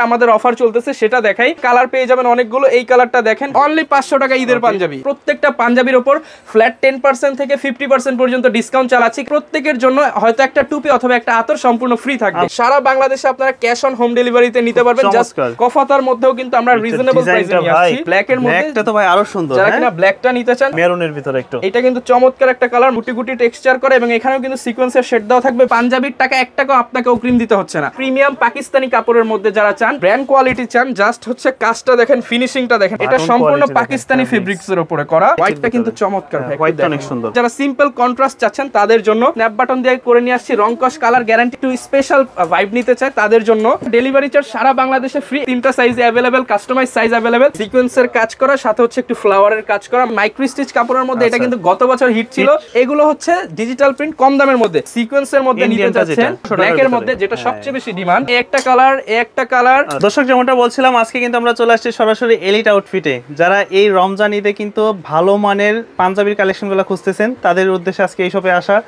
আমাদের অফার চলতেছে সেটা দেখাই। কালার পেয়ে যাবেন অনেকগুলো। এই কালারটা দেখেন, অনলি 500 টাকা ঈদের পাঞ্জাবি। প্রত্যেকটা পাঞ্জাবির উপর ফ্ল্যাট 10% থেকে 50% পর্যন্ত ডিসকাউন্ট চালাচ্ছি। প্রত্যেকের জন্য হয়তো একটা টুপি অথবা একটা আতর সম্পূর্ণ ফ্রি থাকবে। সারা বাংলাদেশে আপনারা ক্যাশ অন হোম ডেলিভারিতে নিতে পারবেন। জাস্ট কফাতার মধ্যেও কিন্তু আমরা রিজনেবল প্রাইসে নিয়ে আসছি। ব্ল্যাক এর মধ্যে, ব্ল্যাকটা তো ভাই আরো সুন্দর। যারা কিনা ব্ল্যাকটা নিতে চান, মেরুনের ভিতরে একটু, এটা কিন্তু চমৎকার একটা কালার, গুটি গুটি টেক্সচার করে এবং এখানেও কিন্তু সিকোয়েন্সের শেড দেওয়া থাকবে। পাঞ্জাবির টাকা 1 টাকাও আপনাকে অগ্রিম দিতে হচ্ছে না। প্রিমিয়াম পাকিস্তানি কাপড়ের মধ্যে যারা চান, ব্র্যান্ড কোয়ালিটি চান, জাস্ট হচ্ছে কাজটা দেখেন, ফিনিশিংটা দেখেন। এটা সম্পূর্ণ পাকিস্তানি ফেব্রিক্স এর উপরে করা। হোয়াইটটা কিন্তু চমৎকার, হোয়াইটটা অনেক সুন্দর। যারা সিম্পল কন্ট্রাস্ট চাচ্ছেন তাদের জন্য স্ন্যাপ বাটন দিয়ে করে নিয়ে আসছি। রংকশ colour guarantee to special vibe নিতে চায় তাদের জন্য ডেলিভারি চার্জ সারা বাংলাদেশে ফ্রি। 3টা সাইজে अवेलेबल, কাস্টমাইজ সাইজ अवेलेबल, সিকোয়েন্সের কাজ করা, সাথে হচ্ছে একটু ফ্লাওয়ারের কাজ করা, মাইক্রো স্টিচ কাপড়ের মধ্যে। এটা কিন্তু গত বছর হিট ছিল। এগুলো হচ্ছে ডিজিটাল প্রিন্ট, কম দামের মধ্যে, সিকোয়েন্সের মধ্যে নিতে চাচ্ছেন, ব্ল্যাক এর মধ্যে, যেটা সবচেয়ে বেশি ডিমান্ড। একটা কালার। দর্শক যেমনটা বলছিলাম, আজকে কিন্তু আমরা চলে আসছি সরাসরি এলিট আউটফিটে। যারা এই রমজান ঈদে কিন্তু ভালো মানের পাঞ্জাবির কালেকশনগুলো খুঁজতেছেন, তাদের উদ্দেশ্যে আজকে এই শপে আসা।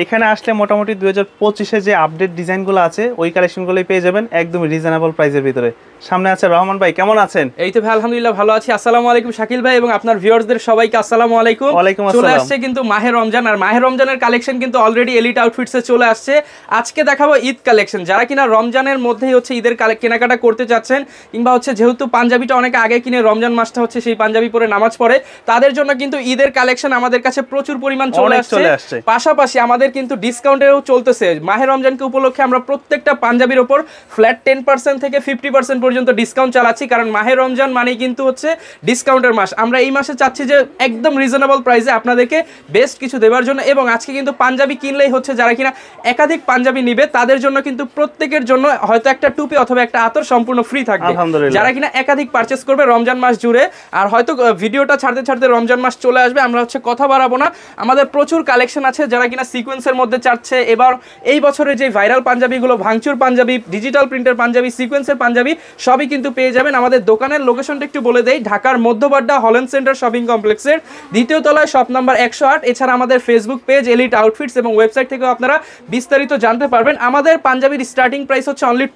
এখানে আসলে মোটামুটি 2025-এ যে আপডেট ডিজাইনগুলো আছে ওই কালেকশনগুলোই পেয়ে যাবেন একদম রিজনেবল প্রাইসের ভিতরে। সামনে আছে রহমান ভাই, কেমন আছেন? এই তো ভাই আলহামদুলিল্লাহ ভালো আছি। আসসালামু আলাইকুম শাকিল ভাই এবং আপনার ভিউয়ার্সদের সবাইকে আসসালামু আলাইকুম। ওয়ালাইকুম আসসালাম। চলে আসছে কিন্তু মাহে রমজান, আর মাহে রমজানের কালেকশন কিন্তু অলরেডি এলিট আউটফিটসে চলে আসছে। আজকে দেখাবো ঈদ কালেকশন। যারা কিনা রমজানের মধ্যেই হচ্ছে ঈদের কেনাকাটা করতে চাচ্ছেন, কিংবা হচ্ছে যেহেতু পাঞ্জাবিটা অনেকে আগে কিনে রমজান মাসটা হচ্ছে সেই পাঞ্জাবি পরে নামাজ পড়ে, তাদের জন্য কিন্তু ঈদের কালেকশন আমাদের কাছে প্রচুর পরিমাণ চলে আসছে। পাশাপাশি আমাদের কিন্তু ডিসকাউন্টেও চলতেছে। মাহে রমজানকে উপলক্ষে আমরা প্রত্যেকটা পাঞ্জাবির উপর ফ্ল্যাট 10% থেকে 50% পর্যন্ত ডিসকাউন্ট চালাচ্ছি। কারণ মাহে রমজান মানেই কিন্তু হচ্ছে ডিসকাউন্টের মাস। আমরা এই মাসে চাচ্ছি যে একদম রিজনেবল প্রাইসে আপনাদেরকে বেস্ট কিছু দেওয়ার জন্য। এবং আজকে কিন্তু পাঞ্জাবি কিনলেই হচ্ছে, যারা কিনা একাধিক পাঞ্জাবি নিবে তাদের জন্য কিন্তু প্রত্যেকের জন্য হয়তো একটা টুপি অথবা একটা আতর সম্পূর্ণ ফ্রি থাকবে, যারা কিনা একাধিক পারচেস করবে রমজান মাস জুড়ে। আর হয়তো ভিডিওটা ছাড়তে ছাড়তে রমজান মাস চলে আসবে, আমরা হচ্ছে কথা বাড়াবো না। আমাদের প্রচুর কালেকশন আছে। যারা কিনা সিকোয়েন্সের মধ্যে চাচ্ছে, এবার এই বছরের যে ভাইরাল পাঞ্জাবিগুলো, ভাঙচুর পাঞ্জাবি, ডিজিটাল প্রিন্টের পাঞ্জাবি, সিকোয়েন্সের পাঞ্জাবি সবই কিন্তু পেয়ে যাবেন। আমাদের দোকানের লোকেশনটা একটু বলে দেই, ঢাকার মধ্যবাড্ডা হল্যান্ড সেন্টার শপিং কমপ্লেক্সের 2য় তলায়, শপ নাম্বার 108। এছাড়া আমাদের ফেসবুক পেজ এলিট আউটফিটস এবং ওয়েবসাইট থেকেও আপনারা বিস্তারিত জানতে পারবেন। আমাদের পাঞ্জাবির স্টার্টিং প্রাইস হচ্ছে অনলি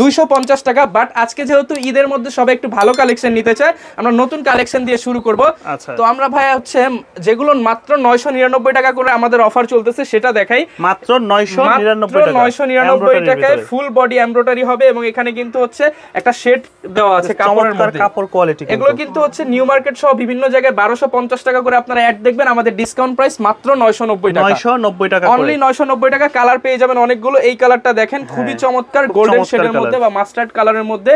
250 টাকা। বাট আজকে যেহেতু ঈদের মধ্যে সবাই একটু ভালো কালেকশন নিতে চায়, আমরা নতুন কালেকশন দিয়ে শুরু করব। তো আমরা ভাই হচ্ছে যেগুলো মাত্র 999 টাকা করে আমাদের অফার চলতেছে সেটা দেখাই। মাত্র 999 টাকায় ফুল বডি এমব্রয়ডারি হবে এবং এখানে কিন্তু হচ্ছে একটা শেড দেওয়া আছে কাপড়ের মধ্যে, কাপড় কোয়ালিটি। এগুলো কিন্তু হচ্ছে নিউ মার্কেট সহ বিভিন্ন জায়গায় 1250 টাকা করে আপনারা অ্যাড দেখবেন। আমাদের ডিসকাউন্ট প্রাইস মাত্র 990 টাকা, 990 টাকা, অনলি 990 টাকা। কালার পেয়ে যাবেন অনেকগুলো। এই কালারটা দেখেন, খুবই চমৎকার, গোল্ডেন শেডের মধ্যে বা মাস্টার্ড কালারের মধ্যে,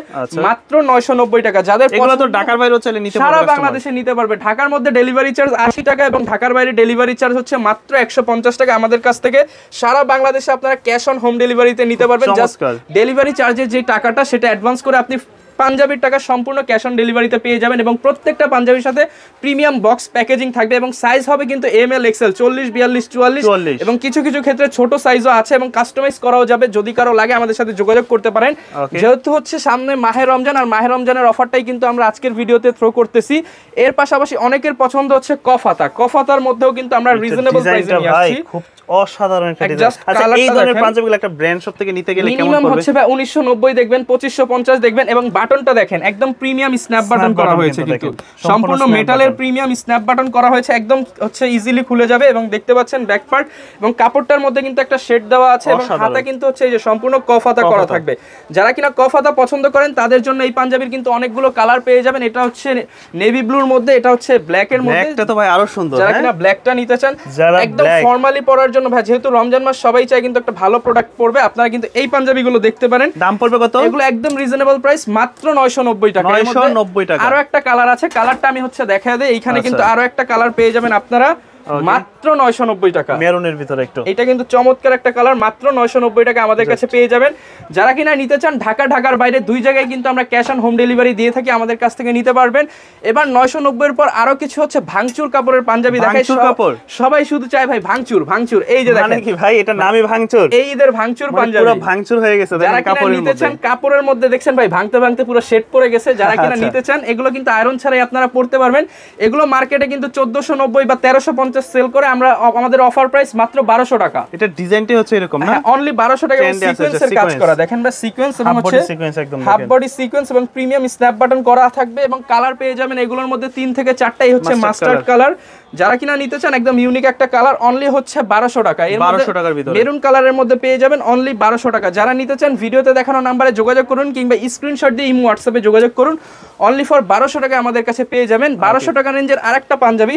মাত্র 990 টাকা। যাদের এগুলো তো ঢাকার বাইরেও চলে নিতে পারবে, সারা বাংলাদেশে নিতে পারবে। ঢাকার মধ্যে ডেলিভারি চার্জ 80 টাকা এবং ঢাকার বাইরে ডেলিভারি চার্জ হচ্ছে মাত্র 150 টাকা। আমাদের কাছ থেকে সারা বাংলাদেশে আপনারা ক্যাশ অন হোম ডেলিভারিতে নিতে পারবেন। জাস্ট ডেলিভারি চার্জের যে টাকাটা সেটা অ্যাডভান্স করে আপনি পাঞ্জাবির টাকা সম্পূর্ণ ক্যাশ অন ডেলিভারিতে পেয়ে যাবেন। এবং প্রত্যেকটা পাঞ্জাবির সাথে প্রিমিয়াম বক্স প্যাকেজিং থাকবে এবং সাইজ হবে কিন্তু ML XL 40 42 44 এবং কিছু কিছু ক্ষেত্রে ছোট সাইজও আছে এবং কাস্টমাইজ করাও যাবে। যদি কারো লাগে আমাদের সাথে যোগাযোগ করতে পারেন। যেহেতু হচ্ছে সামনে মাহে রমজান, আর মাহে রমজানের অফারটাই কিন্তু আমরা আজকের ভিডিওতে থ্রো করতেছি। এর পাশাপাশি অনেকের পছন্দ হচ্ছে কফাতার মধ্যেও কিন্তু আমরা রিজনেবল প্রাইসে নিয়ে আসছি। খুব অসাধারণ একটা ডিজাইন। আচ্ছা, এই ধরনের পাঞ্জাবিগুলো একটা ব্র্যান্ড শপ থেকে নিতে গেলে কেমন পড়বে? মিনিমাম হচ্ছে ভাই 1990 দেখবেন, 2550 দেখবেন। এবং বাটনটা দেখেন, একদম প্রিমিয়াম স্ন্যাপ বাটন করা হয়েছে, কিন্তু সম্পূর্ণ মেটালের প্রিমিয়াম স্ন্যাপ বাটন করা হয়েছে। একদম হচ্ছে ইজিলি খুলে যাবে এবং দেখতে পাচ্ছেন ব্যাক পার্ট এবং কাপড়টার মধ্যে কিন্তু একটা শেড দেওয়া আছে এবং হাতে কিন্তু হচ্ছে এই যে সম্পূর্ণ কফাতা করা থাকবে। যারা কিনা কফাতা পছন্দ করেন তাদের জন্য এই পাঞ্জাবির কিন্তু অনেকগুলো কালার পেয়ে যাবেন। এটা হচ্ছে নেভি ব্লুর মধ্যে, এটা হচ্ছে ব্ল্যাক এর মধ্যে। ব্ল্যাকটা তো ভাই আরো সুন্দর। যারা কিনা ব্ল্যাকটা নিতে চান একদম ফর্মালি পরার জন্য, ভাই যেহেতু রমজান মাস সবাই চায় কিন্তু একটা ভালো প্রোডাক্ট পড়বে, আপনারা কিন্তু এই পাঞ্জাবিগুলো দেখতে পারেন। দাম পড়বে কত? এগুলো একদম রিজনেবল প্রাইস, মাত্র 990 টাকা। 990 টাকা। আরো একটা কালার আছে, কালারটা আমি হচ্ছে দেখায় দেই। এইখানে কিন্তু আরো একটা কালার পেয়ে যাবেন আপনারা মাত্র 990 টাকা, মেরুনের ভিতরে একটু। এটা কিন্তু চমৎকার একটা কালার, মাত্র 990 টাকা আমাদের কাছে পেয়ে যাবেন। যারা কিনা নিতে চান ঢাকার বাইরে দুই জায়গায় কিন্তু আমরা ক্যাশ অন হোম ডেলিভারি দিয়ে থাকি, আমাদের কাছ থেকে নিতে পারবেন। এবার 990 এর পর আরো কিছু হচ্ছে ভাঙচুর কাপড়ের পাঞ্জাবি দেখাই। সবাই শুধু চায় ভাই ভাঙচুর। এই যে দেখেন কি ভাই, এটা নামই ভাঙচুর। এই ঈদের ভাঙচুর পাঞ্জাবি, পুরো ভাঙচুর হয়ে গেছে। যারা কিনা নিতে চান কাপড়ের মধ্যে দেখছেন ভাই ভাঙতে ভাঙতে পুরো শেড পড়ে গেছে। যারা কিনা নিতে চান এগুলো কিন্তু আয়রন ছাড়াই আপনারা পড়তে পারবেন। এগুলো মার্কেটে কিন্তু 1490 বা 1350 450 সেল করে আমরা আমাদের অফার প্রাইস মাত্র 1200 টাকা। এটা ডিজাইনটাই হচ্ছে এরকম না, অনলি 1200 টাকা সিকোয়েন্সের কাজ করা দেখেন ভাই, সিকোয়েন্স এবং হচ্ছে হাফ বডি সিকোয়েন্স এবং প্রিমিয়াম স্ন্যাপ বাটন করা থাকবে এবং কালার পেয়ে যাবেন এগুলোর মধ্যে 3 থেকে 4টাই হচ্ছে মাস্টার্ড কালার। যারা কিনা নিতে চান একদম ইউনিক একটা কালার অনলি হচ্ছে 1200 টাকা। এর মধ্যে 1200 টাকার ভিতরে মেরুন কালারের মধ্যে পেয়ে যাবেন অনলি 1200 টাকা। যারা নিতে চান ভিডিওতে দেখানো নম্বরে যোগাযোগ করুন কিংবা স্ক্রিনশট দিয়ে ইমো হোয়াটসঅ্যাপে যোগাযোগ করুন। অনলি ফর 1200 টাকা আমাদের কাছে পেয়ে যাবেন। 1200 টাকা রেঞ্জের আরেকটা পাঞ্জাবি,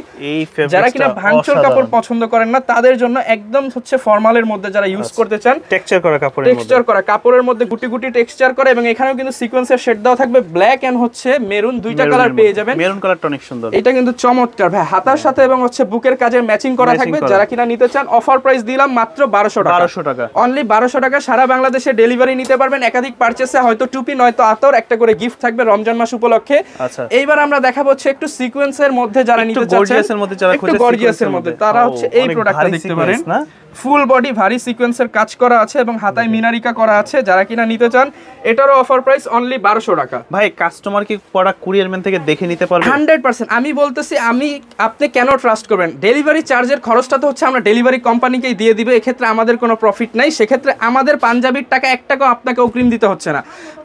যারা কিনা ভাঙচুর কাপড় পছন্দ করেন না তাদের জন্য একদম হচ্ছে ফর্মালের মধ্যে যারা ইউজ করতে চান, টেক্সচার করা কাপড়ের মধ্যে, টেক্সচার করা কাপড়ের মধ্যে গুটি গুটি টেক্সচার করা এবং এখানেও কিন্তু সিকোয়েন্সের শেড দেওয়া থাকবে, ব্ল্যাক এন্ড হচ্ছে মেরুন, দুইটা কালার পেয়ে যাবেন। মেরুন কালারটা অনেক সুন্দর, এটা কিন্তু চমৎকার ভাই, হাতার সাথে এবং হচ্ছে বুকের কাজের ম্যাচিং করা থাকবে। যারা কিনা নিতে চান অফার প্রাইস দিলাম মাত্র 1200 টাকা। 1200 টাকা অনলি 1200 টাকা, সারা বাংলাদেশে ডেলিভারি নিতে পারবেন। একাধিক পারচেসে হয়তো টুপি নয়তো আতর একটা করে গিফট থাকবে রমজান মাস উপলক্ষে। আচ্ছা, এইবার আমরা দেখাবো হচ্ছে একটু সিকোয়েন্সের মধ্যে যারা নিতে চাচ্ছেন, গর্জিয়াসের মধ্যে যারা একটু গর্জিয়াসের মধ্যে তারা হচ্ছে এই প্রোডাক্টটা দেখতে পারেন। ফুল বডি ভারী সিকোয়েন্সের কাজ করা আছে এবং হাতায় মিনারিকা করা আছে। যারা কিনা নিতে চান এটারও অফার প্রাইস অনলি 1200 টাকা। ভাই কাস্টমার কি প্রোডাক্ট কুরিয়ার ম্যান থেকে দেখে নিতে পারবে? 100% আমি বলতেছি, আপনি কেন ট্রাস্ট করবেন? ডেলিভারি চার্জের খরচটা তো হচ্ছে আমরা ডেলিভারি কোম্পানিকেই দিয়ে দিব, এক্ষেত্রে আমাদের কোনো প্রফিট নাই। সেক্ষেত্রে আমাদের পাঞ্জাবির টাকা 1 টাকাও আপনাকে অগ্রিম দিতে হচ্ছে না।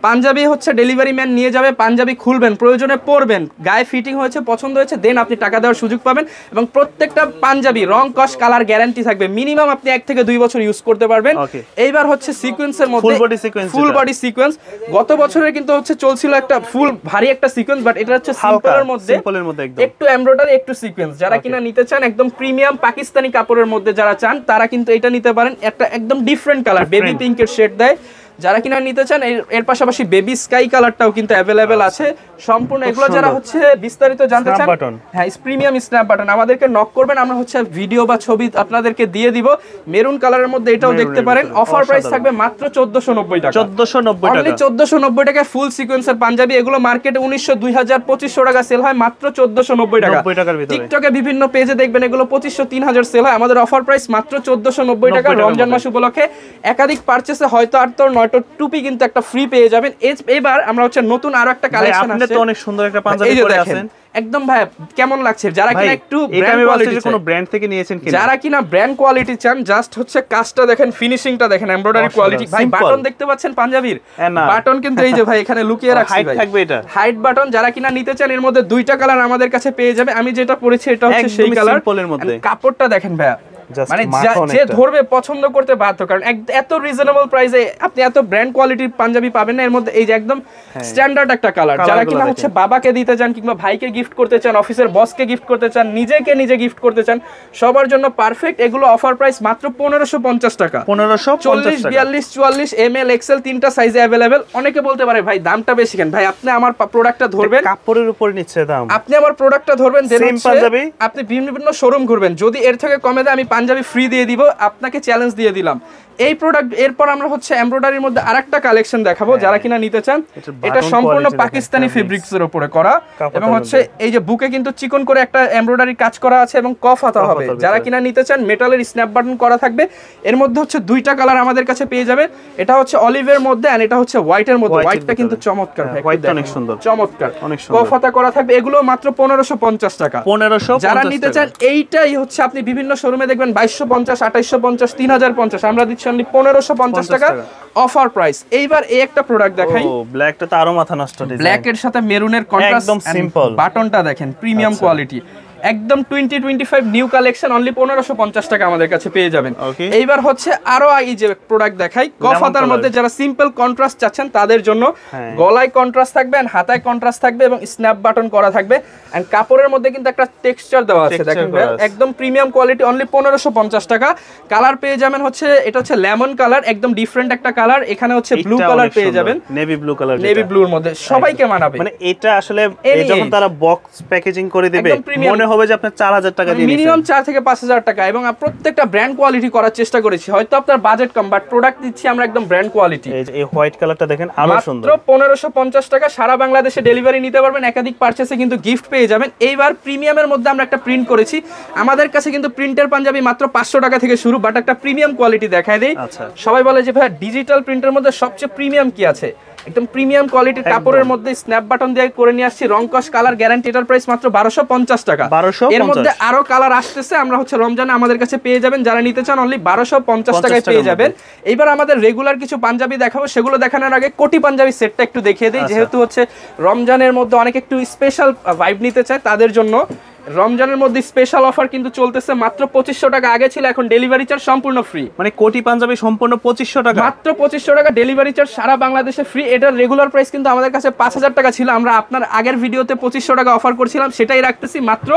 পাঞ্জাবি হচ্ছে ডেলিভারি ম্যান নিয়ে যাবে, পাঞ্জাবি খুলবেন, প্রয়োজনে পরবেন, গায়ে ফিটিং হয়েছে পছন্দ হয়েছে দেন আপনি টাকা দেওয়ার সুযোগ পাবেন। এবং প্রত্যেকটা পাঞ্জাবি রং কস কালার গ্যারান্টি থাকবে, মিনিমাম আপনি 1 থেকে 2 বছর ইউজ করতে পারবেন। এইবার হচ্ছে সিকোয়েন্সের মধ্যে ফুল বডি সিকোয়েন্স, গত বছরে কিন্তু হচ্ছে চলছিল একটা ফুল ভারী একটা সিকোয়েন্স, বাট এটা হচ্ছে সিম্পলের মধ্যে একটু এমব্রয়ডারি একটু সিকোয়েন্স। যারা কিনা নিতে চান একদম প্রিমিয়াম পাকিস্তানি কাপড়ের মধ্যে যারা চান তারা কিন্তু এটা নিতে পারেন। একটা একদম ডিফারেন্ট কালার বেবি পিঙ্কের শেড দেয়। যারা কিনা নিতে চান এর পাশাপাশি বেবি স্কাই কালারটাও কিন্তু অ্যাভেলেবেল আছে সম্পূর্ণ। এগুলো যারা হচ্ছে বিস্তারিত জানতে চান, হ্যাঁ প্রিমিয়াম স্ন্যাপ বাটন আমাদেরকে নক করবেন, আমরা হচ্ছে ভিডিও বা ছবি আপনাদেরকে দিয়ে দিব। মেরুন কালারের মধ্যে এটাও দেখতে পারেন। অফার প্রাইস থাকবে মাত্র 1490 টাকা। 1490 টাকা, অনলি 1490 টাকায় ফুল সিকোয়েন্সের পাঞ্জাবি। এগুলো মার্কেটে 1900 2000 2500 টাকা সেল হয়, মাত্র 1490 টাকা। টিকটকে বিভিন্ন পেজে দেখবেন এগুলো 2500 3000 সেল হয়, আমাদের অফার প্রাইস মাত্র 1490 টাকা। রমজান মাস উপলক্ষে একাধিক পারচেসে হয়তো আর তো টুপি কিন্তু একটা ফ্রি পেয়ে যাবেন। এবার আমরা হচ্ছে নতুন আরো একটা কালেকশন আছে, আপনি তো অনেক সুন্দর একটা পাঞ্জাবি পরে আছেন একদম ভাই কেমন লাগছে? যারা কিনা একটু ব্র্যান্ড কোয়ালিটি, কোনো ব্র্যান্ড থেকে নিয়েছেন কিনা, যারা কিনা ব্র্যান্ড কোয়ালিটি চান, জাস্ট হচ্ছে কাজটা দেখেন, ফিনিশিংটা দেখেন, এমব্রয়ডারি কোয়ালিটি। ভাই বাটন দেখতে পাচ্ছেন পাঞ্জাবির বাটন কিন্তু এই যে ভাই এখানে লুকিয়ে রাখছি ভাই, থাকবে এটা হাইট বাটন। যারা কিনা নিতে চান এর মধ্যে দুইটা কালার আমাদের কাছে পেয়ে যাবে। আমি যেটা পরেছি এটা হচ্ছে সেই কালার। কাপড়টা দেখেন ভাই, মানে যে ধরবে পছন্দ করতে বাধ্য, কারণ এত রিজনেবল প্রাইসে আপনি এত ব্র্যান্ড কোয়ালিটির পাঞ্জাবি পাবেন না। এর মধ্যে এই যে একদম স্ট্যান্ডার্ড একটা কালার। যারা কিনা হচ্ছে বাবাকে দিতে চান কিংবা ভাইকে গিফট করতে চান, অফিসের বসকে গিফট করতে চান, নিজে গিফট করতে চান, সবার জন্য পারফেক্ট। এগুলো অফার প্রাইস মাত্র 1550 টাকা। 1540 42 44 ml XL তিনটা সাইজে अवेलेबल। অনেকে বলতে পারে ভাই দামটা বেশি কেন? ভাই আপনি আমার প্রোডাক্টটা ধরবেন, কাপড়ের উপর নিচ্ছে দাম, আপনি আমার প্রোডাক্টটা ধরবেন, দেন পাঞ্জাবি আপনি বিভিন্ন শোরুম ঘুরবেন, যদি এর থেকে কমে দেয় আমি পাঞ্জাবি ফ্রি দিয়ে দিব, আপনাকে চ্যালেঞ্জ দিয়ে দিলাম এই প্রোডাক্ট। এরপর আমরা হচ্ছে এমব্রয়ডারির মধ্যে আরেকটা কালেকশন দেখাবো, যারা কিনা নিতে চান। এটা সম্পূর্ণ পাকিস্তানি ফেব্রিক্স এর উপরে করা এবং হচ্ছে এই যে বুকে কিন্তু চিকন করে একটা এমব্রয়ডারি কাজ করা আছে এবং কফ হাতা হবে। যারা কিনা নিতে চান মেটালের স্ন্যাপ বাটন করা থাকবে। এর মধ্যে হচ্ছে দুইটা কালার আমাদের কাছে পেয়ে যাবে, এটা হচ্ছে অলিভের মধ্যে আর এটা হচ্ছে হোয়াইটের মধ্যে। হোয়াইটটা কিন্তু চমৎকার, হোয়াইটটা অনেক সুন্দর, চমৎকার কফ হাতা করা থাকবে। এগুলো মাত্র 1550 টাকা। 1550 যারা নিতে চান এইটাই হচ্ছে আপনি বিভিন্ন শোরুমে দেখবেন 2250 2850 3050, আমরা দিচ্ছি অনলি 1550 টাকা অফার প্রাইস। এইবার এই একটা প্রোডাক্ট দেখাই, ব্ল্যাকটা তো আরো মাথা নষ্ট ডিজাইন, ব্ল্যাক এর সাথে মেরুনের কন্ট্রাস্ট, একদম সিম্পল। বাটনটা দেখেন প্রিমিয়াম কোয়ালিটি, একদম 2025 নিউ কালেকশন, অনলি 1550 টাকা আমাদের কাছে পেয়ে যাবেন। এইবার হচ্ছে আরো এই যে প্রোডাক্ট দেখাই, কফাতার মধ্যে যারা সিম্পল কন্ট্রাস্ট চাচ্ছেন তাদের জন্য গলায় কন্ট্রাস্ট থাকবে এন্ড হাতায় কন্ট্রাস্ট থাকবে এবং স্ন্যাপ বাটন করা থাকবে এন্ড কাপড়ের মধ্যে কিন্তু একটা টেক্সচার দেওয়া আছে দেখেন, একদম প্রিমিয়াম কোয়ালিটি, অনলি 1550 টাকা। কালার পেয়ে যাবেন হচ্ছে এটা হচ্ছে লেমন কালার, একদম ডিফারেন্ট একটা কালার। এখানে হচ্ছে ব্লু কালার পেয়ে যাবেন, নেভি ব্লু কালার, নেভি ব্লুর মধ্যে সবাইকে মানাবে। মানে এটা আসলে যখন তারা বক্স প্যাকেজিং করে দিবে মনে হবে যে আপনি 4000 টাকা দিয়ে মিনিমাম 4 থেকে 5000 টাকা, এবং প্রত্যেকটা ব্র্যান্ড কোয়ালিটি করার চেষ্টা করেছি। হয়তো আপনার বাজেট কম, বাট প্রোডাক্ট দিচ্ছি আমরা একদম ব্র্যান্ড কোয়ালিটি। এই হোয়াইট কালারটা দেখেন আরো সুন্দর, মাত্র 1550 টাকা। সারা বাংলাদেশে ডেলিভারি নিতে পারবেন, একাধিক পারচেসে কিন্তু গিফট পেয়ে যাবেন। এইবার প্রিমিয়ামের মধ্যে আমরা একটা প্রিন্ট করেছি, আমাদের কাছে কিন্তু প্রিন্টের পাঞ্জাবি মাত্র 500 টাকা থেকে শুরু, বাট একটা প্রিমিয়াম কোয়ালিটি দেখায় দেই। সবাই বলে যে ভাই ডিজিটাল প্রিন্টের মধ্যে সবচেয়ে প্রিমিয়াম কি আছে? একদম প্রিমিয়াম কোয়ালিটির কাপড়ের মধ্যে স্ন্যাপ বাটন দিয়ে করে নিয়ে আসছি, রংকশ কালার গ্যারান্টি। এটার প্রাইস মাত্র 1250 টাকা। এর মধ্যে আরো কালার আসতেছে, আমরা হচ্ছে রমজানে আমাদের কাছে পেয়ে যাবেন, যারা নিতে চান অনলি 1250 টাকায় পেয়ে যাবেন। এইবার আমাদের রেগুলার কিছু পাঞ্জাবি দেখাবো, সেগুলো দেখানোর আগে কোটি পাঞ্জাবি সেটটা একটু দেখিয়ে দিই, যেহেতু হচ্ছে রমজানের মধ্যে অনেকে একটু স্পেশাল ভাইব নিতে চায় তাদের জন্য। রমজানের মধ্যে স্পেশাল অফার কিন্তু চলতেছে, মাত্র 2500 টাকা আগে ছিল, এখন ডেলিভারি চার্জ সম্পূর্ণ ফ্রি। মানে কোটি পাঞ্জাবি সম্পূর্ণ 2500 টাকা, মাত্র 2500 টাকা ডেলিভারি চার্জ সারা বাংলাদেশে ফ্রি। এটার রেগুলার প্রাইস কিন্তু আমাদের কাছে 5000 টাকা ছিল, আমরা আপনার আগের ভিডিওতে 2500 টাকা অফার করছিলাম, সেটাই রাখতেছি মাত্র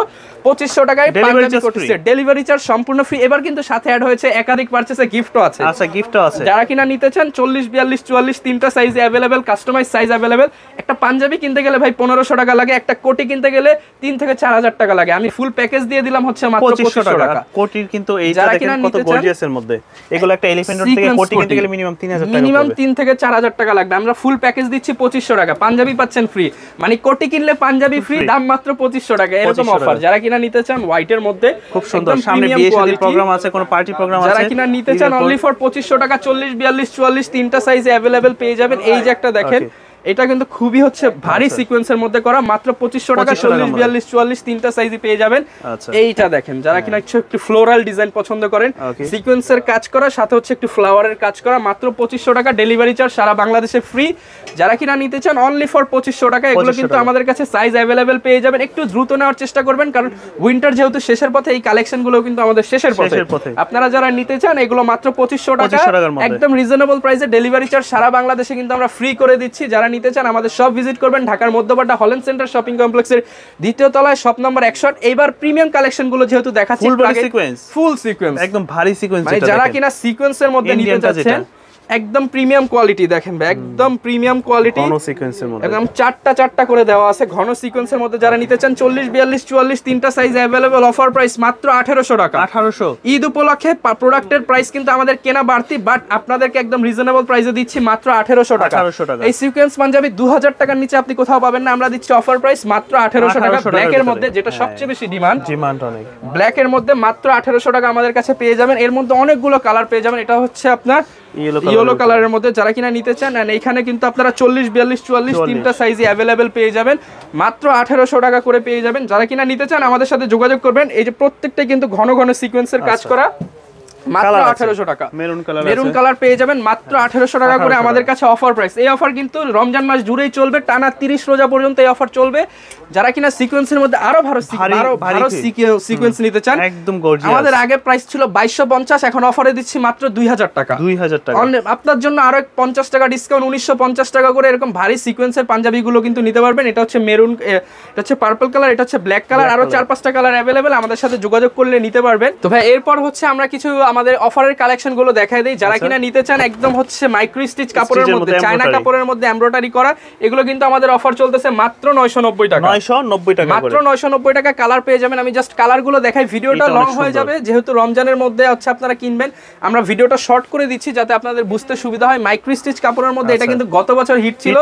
2500 টাকায় পাঞ্জাবি করতেছে, ডেলিভারি চার্জ সম্পূর্ণ ফ্রি। এবার কিন্তু সাথে অ্যাড হয়েছে একাধিক পারচেজে গিফটও আছে। আচ্ছা, গিফটও আছে। যারা কিনা নিতে চান 40, 42, 44 তিনটা সাইজে अवेलेबल, কাস্টমাইজ সাইজ अवेलेबल। একটা পাঞ্জাবি কিনতে গেলে ভাই 1500 টাকা লাগে, একটা কোটি কিনতে গেলে 3 থেকে 4000 টাকা লাগে। আমি ফুল প্যাকেজ দিয়ে দিলাম হচ্ছে মাত্র 2500 টাকা। কোটির কিন্তু এইটা দেখেন কত গর্জিয়াসের মধ্যে, এগুলো একটা এলিফ্যান্ট রোড থেকে কোটি কিনতে গেলে মিনিমাম 3000 টাকা, মিনিমাম 3 থেকে 4000 টাকা লাগবে। আমরা ফুল প্যাকেজ দিচ্ছি 2500 টাকা, পাঞ্জাবি পাচ্ছেন ফ্রি, মানে কোটি কিনলে পাঞ্জাবি ফ্রি, দাম মাত্র 2500 টাকা, এরকম অফার। যারা কিনা নিতে চান হোয়াইটের মধ্যে খুব সুন্দর, সামনে বিয়ে শাদী প্রোগ্রাম আছে, কোনো পার্টি প্রোগ্রাম আছে, যারা কিনা নিতে চান অনলি ফর 2500 টাকা, 40, 42, 44 তিনটা সাইজে अवेलेबल পেয়ে যাবেন। এই যে একটা দেখেন, এটা কিন্তু খুবই হচ্ছে ভারী সিকোয়েন্সের মধ্যে করা, মাত্র 2500 টাকা, 40, 42, 44 তিনটা সাইজে পেয়ে যাবেন। এইটা দেখেন, যারা কিনা একটু ফ্লোরাল ডিজাইন পছন্দ করেন, সিকোয়েন্সের কাজ করা, সাথে হচ্ছে একটু ফ্লাওয়ারের কাজ করা, মাত্র 2500 টাকা, ডেলিভারি চার্জ সারা বাংলাদেশে ফ্রি। যারা কিনা নিতে চান অনলি ফর 2500 টাকা। এগুলো কিন্তু আমাদের কাছে সাইজ अवेलेबल পেয়ে যাবেন, একটু দ্রুত নেওয়ার চেষ্টা করবেন, কারণ উইন্টার যেহেতু শেষের পথে, এই কালেকশনগুলো কিন্তু আমাদের শেষের পথে। আপনারা যারা নিতে চান এগুলো মাত্র 2500 টাকা, একদম রিজনেবল প্রাইসে, ডেলিভারি চার্জ সারা বাংলাদেশে কিন্তু আমরা ফ্রি করে দিচ্ছি। যারা নিতে চান আমাদের সব ভিজিট করবেন, ঢাকার মধ্যপাড়া হল্যান্ড সেন্টার শপিং কমপ্লেক্সের 2য় তলায়, শপ নাম্বার 100। এইবার প্রিমিয়াম কালেকশন গুলো যেহেতু দেখাচ্ছি, ফুল সিকোয়েন্স, একদম ভারী সিকোয়েন্স, মানে যারা কিনা সিকোয়েন্সের মধ্যে নিতে চাচ্ছেন, একদম প্রিমিয়াম কোয়ালিটি দেখেন ভাই, একদম প্রিমিয়াম কোয়ালিটি, ঘন সিকোয়েন্সের মধ্যে, একদম চারটা করে দেওয়া আছে ঘন সিকোয়েন্সের মধ্যে। যারা নিতে চান 40, 42, 44 তিনটা সাইজ अवेलेबल, অফার প্রাইস মাত্র 1800 টাকা। 1800 ঈদ উপলক্ষে প্রোডাক্টের প্রাইস কিন্তু আমাদের কেনা বাড়তি, বাট আপনাদেরকে একদম রিজনেবল প্রাইসে দিচ্ছি মাত্র 1800 টাকা। এই সিকোয়েন্স পাঞ্জাবি 2000 টাকার নিচে আপনি কোথাও পাবেন না, আমরা দিচ্ছি অফার প্রাইস মাত্র 1800 টাকা। ব্ল্যাক এর মধ্যে, যেটা সবচেয়ে বেশি ডিমান্ড অনেক, ব্ল্যাক এর মধ্যে মাত্র 1800 টাকা আমাদের কাছে পেয়ে যাবেন। এর মধ্যে অনেকগুলো কালার পেয়ে যাবেন, এটা হচ্ছে আপনার ইয়েলো কালারের মধ্যে। যারা কিনা নিতে চান, এখানে কিন্তু আপনারা 40, 42, 44 তিনটা সাইজে अवेलेबल পেয়ে যাবেন, মাত্র 1800 টাকা করে পেয়ে যাবেন। যারা কিনা নিতে চান আমাদের সাথে যোগাযোগ করবেন। এই যে প্রত্যেকটাই কিন্তু ঘন ঘন সিকোয়েন্সের কাজ করা, মাত্র 1800 টাকা। মেরুন কালার পেয়ে যাবেন মাত্র 1800 টাকা করে আমাদের কাছে অফার প্রাইস। এই অফার কিন্তু রমজান মাস জুড়েই চলবে, টানা 30 রোজা পর্যন্ত এই অফার চলবে। যারা কিনা সিকোয়েন্সের মধ্যে আরো ভালো সিকোয়েন্স নিতে চান, একদম গর্জিয়াস, আমাদের আগে প্রাইস ছিল 2250, এখন অফারে দিচ্ছি মাত্র 2000 টাকা। 2000 টাকা আপনার জন্য আরো 50 টাকা ডিসকাউন্ট, 1950 টাকা করে এরকম ভারী সিকোয়েন্সের পাঞ্জাবিগুলো কিন্তু নিতে পারবেন। এটা হচ্ছে মেরুন, এটা হচ্ছে পার্পল কালার, এটা হচ্ছে ব্ল্যাক কালার, আরো 4-5টা কালার अवेलेबल, আমাদের সাথে যোগাযোগ করলে নিতে পারবেন। তো ভাই এরপর হচ্ছে আমরা কিছু আমাদের অফারের কালেকশন গুলো দেখাই দেই। যারা কিনা নিতে চান একদম হচ্ছে মাইক্রো স্টিচ কাপড়ের মধ্যে, চায়না কাপড়ের মধ্যে এমব্রয়ডারি করা, এগুলো কিন্তু আমাদের অফার চলতেছে মাত্র 990 টাকা। 990 টাকা, মাত্র 990 টাকা। কালার পেয়ে যাবেন, আমি জাস্ট কালারগুলো দেখাই, ভিডিওটা লং হয়ে যাবে, যেহেতু রমজানের মধ্যে হচ্ছে আপনারা কিনবেন, আমরা ভিডিওটা শর্ট করে দিচ্ছি যাতে আপনাদের বুঝতে সুবিধা হয়। মাইক্রো স্টিচ কাপড়ের মধ্যে, এটা কিন্তু গত বছর হিট ছিল,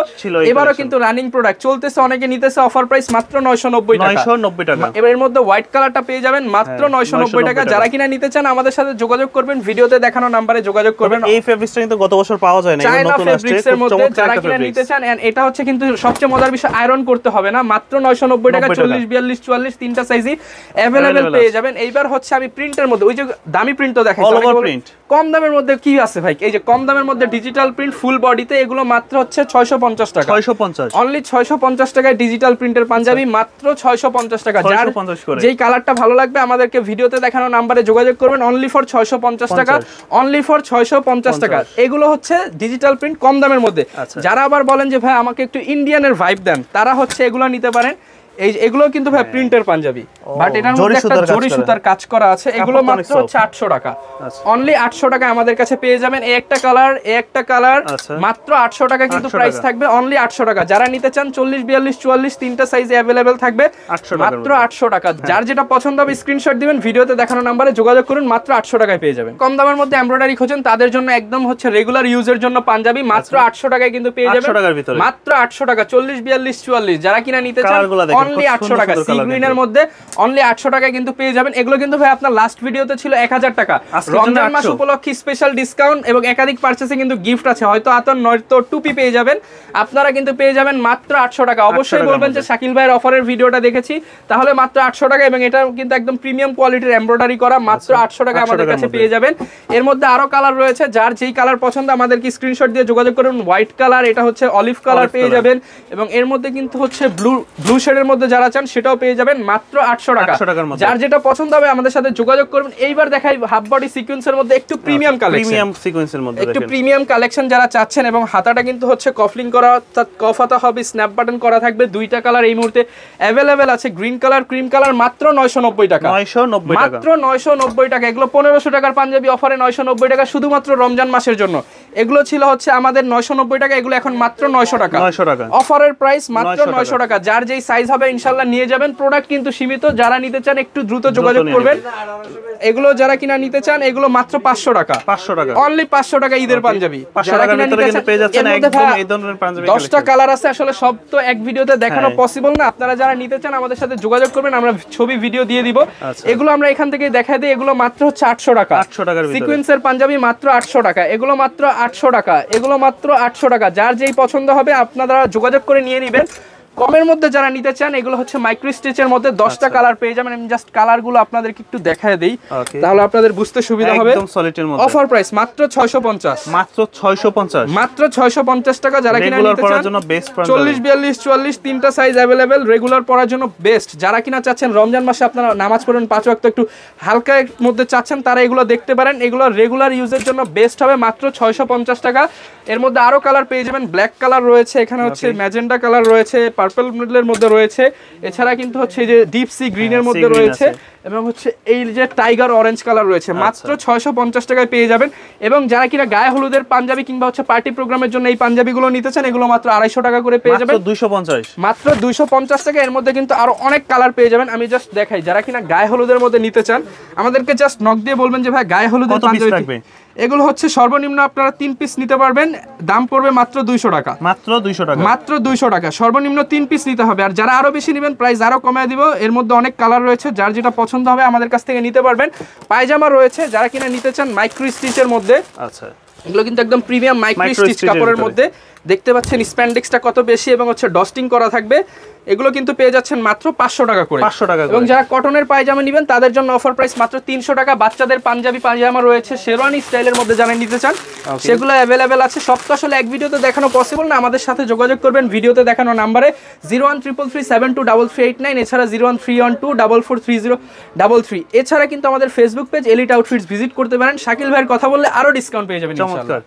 এবারও কিন্তু রানিং প্রোডাক্ট চলতেছে, অনেকে নিতেছে, অফার প্রাইস মাত্র 990 টাকা। 990 টাকা। এবার এর মধ্যে হোয়াইট কালারটা পেয়ে যাবেন মাত্র 990 টাকা। যারা কিনা নিতে চান আমাদের সাথে যোগাযোগ করবেন, ভিডিওতে দেখানো নাম্বারে যোগাযোগ করবেন। এই ফেব্রিক্সটা কিন্তু গত বছর পাওয়া যায় না, এটা নতুন আসছে, খুব চমৎকার একটা ফেব্রিক্স। নিতে চান, এন্ড এটা হচ্ছে কিন্তু সবচেয়ে মজার বিষয়, আয়রন করতে হবে না, মাত্র 990 টাকা। 40, 42, 44 তিনটা সাইজই अवेलेबल পেয়ে যাবেন। এইবার হচ্ছে আমি প্রিন্টের মধ্যে, ওই যে দামি প্রিন্টও দেখাচ্ছি, কম দামের মধ্যে কি আছে ভাই, এই যে কম দামের মধ্যে ডিজিটাল প্রিন্ট ফুল বডিতে, এগুলো মাত্র হচ্ছে 650 টাকা। 650, অনলি 650 টাকায় ডিজিটাল প্রিন্টের পাঞ্জাবি, মাত্র 650 টাকা। যার যেই কালারটা ভালো লাগবে আমাদেরকে ভিডিওতে দেখানো নাম্বারে যোগাযোগ করবেন, অনলি ফর 650 টাকা, অনলি ফর 650 টাকা। এগুলো হচ্ছে ডিজিটাল প্রিন্ট কম দামের মধ্যে। যারা আবার বলেন যে ভাই আমাকে একটু ইন্ডিয়ানের ভাইব দেন, তারা হচ্ছে এগুলো নিতে পারেন। এগুলো কিন্তু ভাই প্রিন্টের পাঞ্জাবি, বাট এটার মধ্যে একটা জরি সুতার কাজ করা আছে, এগুলো মাত্র হচ্ছে 800 টাকা, অনলি 800 টাকা আমাদের কাছে পেয়ে যাবেন। এই একটা কালার মাত্র 800 টাকা কিন্তু প্রাইস থাকবে, অনলি 800 টাকা। যারা নিতে চান 40, 42, 44 তিনটা সাইজে अवेलेबल থাকবে, মাত্র 800 টাকা। যার যেটা পছন্দ হবে স্ক্রিনশট দিবেন, ভিডিওতে দেখানো নম্বরে যোগাযোগ করুন, মাত্র 800 টাকায় পেয়ে যাবেন। কম দামের মধ্যে এমব্রয়ডারি খোঁজেন তাদের জন্য একদম হচ্ছে রেগুলার ইউজের জন্য পাঞ্জাবি, মাত্র 800 টাকায় কিন্তু পেয়ে যাবেন, মাত্র 800 টাকা। 40, 42, 44 যারা কিনা নিতে চান অনলি 800 টাকা, সি গ্রিনের মধ্যে অনলি 800 টাকায় কিন্তু পেয়ে যাবেন। এগুলো কিন্তু ভাই আপনার লাস্ট ভিডিওতে ছিল 1000 টাকা, রমজান মাস উপলক্ষে স্পেশাল ডিসকাউন্ট এবং একাধিক পারচেসে কিন্তু গিফট আছে, হয়তো আতর নয়তো টুপি পেয়ে যাবেন, আপনারা কিন্তু পেয়ে যাবেন মাত্র 800 টাকা। অবশ্যই বলবেন যে শাকিল ভাইয়ের অফারের ভিডিওটা দেখেছি, তাহলে মাত্র 800 টাকা, এবং এটা কিন্তু একদম প্রিমিয়াম কোয়ালিটির এমব্রয়ডারি করা, মাত্র 800 টাকা আমাদের কাছে পেয়ে যাবেন। এর মধ্যে আরো কালার রয়েছে, যার যেই কালার পছন্দ আমাদেরকে স্ক্রিনশট দিয়ে যোগাযোগ করুন। হোয়াইট কালার, এটা হচ্ছে অলিভ কালার পেয়ে যাবেন, এবং এর মধ্যে কিন্তু হচ্ছে ব্লু শেডের মধ্যে যারা চান সেটাও পেয়ে যাবেন মাত্র 800 টাকা। যার যেটা পছন্দ হবে আমাদের সাথে যোগাযোগ করবেন। এইবার দেখাই হাফ বডি সিকোয়েন্সের মধ্যে একটু প্রিমিয়াম কালেকশন, প্রিমিয়াম সিকোয়েন্সের মধ্যে একটু প্রিমিয়াম কালেকশন যারা চাচ্ছেন, এবং হাতাটা কিন্তু হচ্ছে কফলিং করা, অর্থাৎ কফ হাতা হবে, স্ন্যাপ বাটন করা থাকবে। দুইটা কালার এই মুহূর্তে অ্যাভেলেবেল আছে, গ্রিন কালার, ক্রিম কালার, মাত্র 990 টাকা, 990 টাকা, মাত্র 990 টাকা। এগুলো 1500 টাকার পাঞ্জাবি অফারে 990 টাকা শুধুমাত্র রমজান মাসের জন্য। এগুলো ছিল হচ্ছে আমাদের 990 টাকা, এগুলো এখন মাত্র 900 টাকা, 900 টাকা অফারের প্রাইস মাত্র 900 টাকা। যার যেই সাইজ হবে ইনশাআল্লাহ নিয়ে যাবেন, প্রোডাক্ট কিন্তু সীমিত, যারা নিতে চান একটু দ্রুত যোগাযোগ করবেন। এগুলো যারা কিনা নিতে চান এগুলো মাত্র 500 টাকা, 500 টাকা, অনলি 500 টাকা ঈদের পাঞ্জাবি। 500 টাকার ভিতরে কিন্তু পেয়ে যাচ্ছেন একদম এই ধরনের পাঞ্জাবি। 10টা কালার আছে, আসলে সব তো এক ভিডিওতে দেখানো পসিবল না। আপনারা যারা নিতে চান আমাদের সাথে যোগাযোগ করবেন, আমরা ছবি ভিডিও দিয়ে দিব। এগুলো আমরা এখান থেকে দেখাই দিই। এগুলো মাত্র হচ্ছে 800 টাকা, 800 টাকার ভিতরে সিকোয়েন্সের পাঞ্জাবি মাত্র 800 টাকা, এগুলো মাত্র 800 টাকা, এগুলো মাত্র 800 টাকা। যার যেই পছন্দ হবে আপনারা যোগাযোগ করে নিয়ে নেবেন। কমের মধ্যে যারা নিতে চান এগুলো হচ্ছে মাইক্রো স্টিচের মধ্যে 10টা কালার পেয়ে যাবেন। আমি জাস্ট কালারগুলো আপনাদেরকে একটু দেখায় দেই, তাহলে আপনাদের বুঝতে সুবিধা হবে। একদম সলিডের মধ্যে অফার প্রাইস মাত্র 650, মাত্র 650, মাত্র 650 টাকা। যারা কিনা নিতে চান জন্য বেস্ট, 40 42 44 তিনটা সাইজ अवेलेबल, রেগুলার পরার জন্য বেস্ট। যারা কিনা চাচ্ছেন রমজান মাসে আপনারা নামাজ পড়েন 5 ওয়াক্ত, একটু হালকা এর মধ্যে চাচ্ছেন, তারা এগুলো দেখতে পারেন। এগুলো রেগুলার ইউজের জন্য বেস্ট হবে, মাত্র 650 টাকা। এর মধ্যে আরো কালার পেয়ে যাবেন, ব্ল্যাক কালার রয়েছে, এখানে হচ্ছে ম্যাজেন্ডা কালার রয়েছে, পার্পল মিডলের মধ্যে রয়েছে, এছাড়া কিন্তু হচ্ছে এই যে ডিপ সি গ্রিনের মধ্যে রয়েছে, এবং হচ্ছে এই যে টাইগার অরেঞ্জ কালার রয়েছে। মাত্র 650 টাকায় পেয়ে যাবেন। এবং যারা কিনা গায়ে হলুদের পাঞ্জাবি কিংবা হচ্ছে পার্টি প্রোগ্রামের জন্য এই পাঞ্জাবিগুলো নিতে চান, এগুলো মাত্র 250 টাকা করে পেয়ে যাবেন, মাত্র 250 টাকা। এর মধ্যে কিন্তু আরো অনেক কালার পেয়ে যাবেন। আমি জাস্ট দেখাই, যারা কিনা গায়ে হলুদের মধ্যে নিতে চান আমাদেরকে জাস্ট নক দিয়ে বলবেন যে ভাই গায়ে হলুদের পাঞ্জাবি থাকবে। এগুলো হচ্ছে সর্বনিম্ন আপনারা 3 পিস নিতে পারবেন, দাম পড়বে মাত্র 200 টাকা, মাত্র 200 টাকা, মাত্র 200 টাকা। সর্বনিম্ন 3 পিস নিতে হবে। আর যারা আরো বেশি নেবেন প্রাইস আরো কমিয়ে দিব। এর মধ্যে অনেক কালার রয়েছে, যার যেটা পছন্দ হবে আমাদের কাছ থেকে নিতে পারবেন। পায়জামা রয়েছে, যারা কিনা নিতে চান মাইক্রো স্টিচের মধ্যে, আচ্ছা এগুলো কিন্তু একদম প্রিমিয়াম মাইক্রো স্টিচ কাপড়ের মধ্যে। দেখতে পাচ্ছেন স্প্যান্ডেক্সটা কত বেশি, এবং হচ্ছে ডস্টিং করা থাকবে। এগুলো কিন্তু পেয়ে যাচ্ছেন মাত্র 500 টাকা করে, 500 টাকা। এবং যারা কটনের পায়জামা নেবেন তাদের জন্য অফার প্রাইস মাত্র 300 টাকা। বাচ্চাদের পাঞ্জাবি পায়জামা রয়েছে শেরওয়ানি স্টাইলের মধ্যে, যারা নিতে চান সেগুলো অ্যাভেলেবেল আছে। সব তো আসলে এক ভিডিওতে দেখানো পসিবল না, আমাদের সাথে যোগাযোগ করবেন ভিডিওতে দেখানো নাম্বারে 01333723389, এছাড়া 01312443033। এছাড়া কিন্তু আমাদের Facebook page elite outfits visit করতে পারেন। শাকিল ভাইয়ের কথা বললে আরো ডিসকাউন্ট পেয়ে যাবেন ইনশাআল্লাহ।